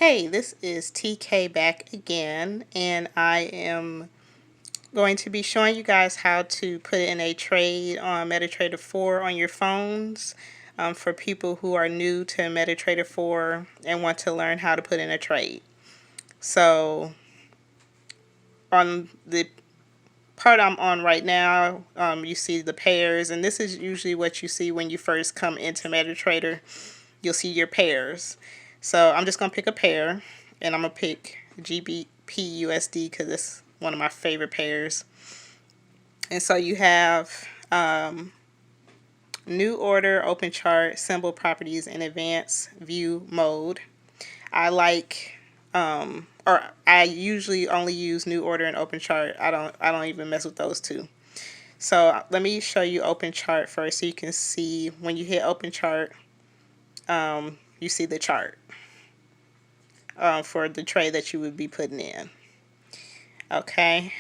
Hey, this is TK back again, and I am going to be showing you guys how to put in a trade on Metatrader 4 on your phones for people who are new to Metatrader 4 and want to learn how to put in a trade. So on the part I'm on right now, you see the pairs, and this is usually what you see when you first come into Metatrader. You'll see your pairs. So I'm just going to pick a pair, and I'm going to pick GBP/USD because it's one of my favorite pairs. And so you have new order, open chart, symbol properties, and advanced view mode. I like or I usually only use new order and open chart. I don't even mess with those two. So let me show you open chart first so you can see when you hit open chart, you see the chart for the trade that you would be putting in. Okay.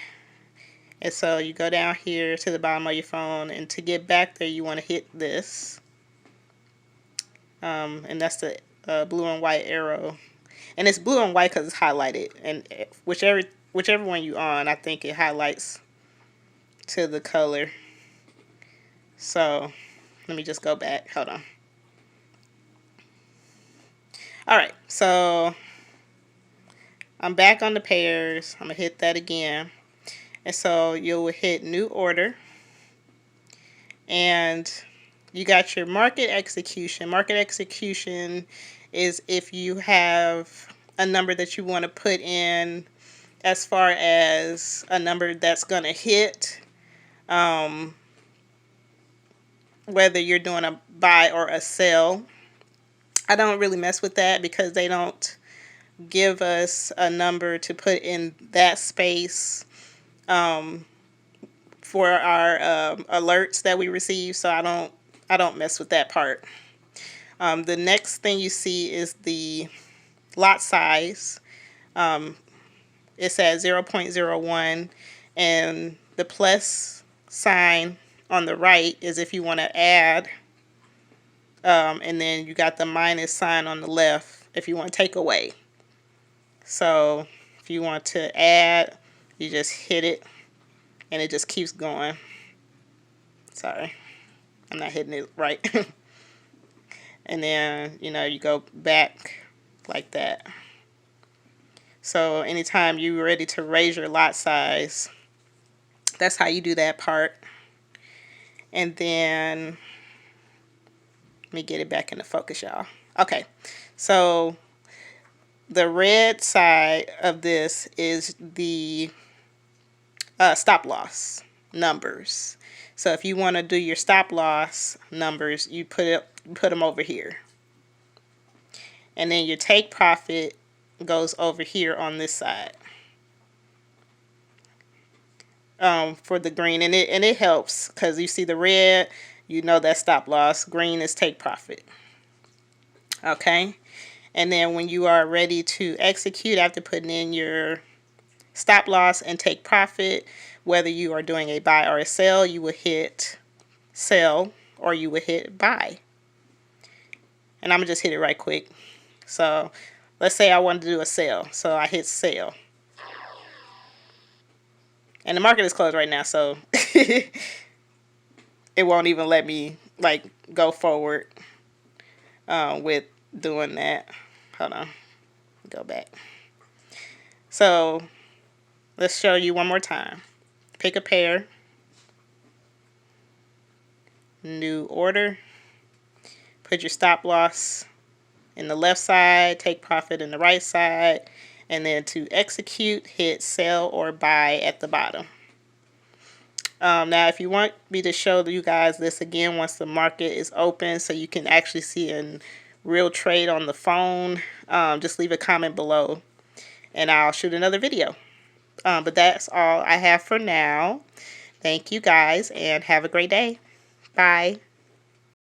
And so you go down here to the bottom of your phone, and to get back there you want to hit this. And that's the blue and white arrow. And it's blue and white because it's highlighted. And whichever one you on, I think it highlights to the color. So let me just go back. Hold on. Alright, so I'm back on the pairs. I'm going to hit that again. And so you'll hit new order. And you got your market execution. Market execution is if you have a number that you want to put in as far as a number that's going to hit, whether you're doing a buy or a sell. I don't really mess with that because they don't give us a number to put in that space for our alerts that we receive, so I don't mess with that part. The next thing you see is the lot size. It's at 0.01, and the plus sign on the right is if you want to add, and then you got the minus sign on the left if you want to take away. So if you want to add, you just hit it and it just keeps going. Sorry, I'm not hitting it right. And then, you go back like that. So anytime you're ready to raise your lot size, that's how you do that part. And then, let me get it back into focus, y'all. Okay, so the red side of this is the stop loss numbers. So if you want to do your stop loss numbers, you put them over here. And then your take profit goes over here on this side. For the green, and it helps because you see the red, that's stop loss. Green is take profit. Okay, and then when you are ready to execute after putting in your stop loss and take profit, whether you are doing a buy or a sell, you will hit sell or you will hit buy. And I'm gonna just hit it right quick. So let's say I wanted to do a sell, so I hit sell. And the market is closed right now, so it won't even let me go forward with doing that. Hold on, go back. So let's show you one more time. Pick a pair, new order, put your stop loss in the left side, take profit in the right side, and then to execute, hit sell or buy at the bottom. Now, if you want me to show you guys this again once the market is open so you can actually see a real trade on the phone, just leave a comment below and I'll shoot another video. But that's all I have for now. Thank you guys and have a great day. Bye.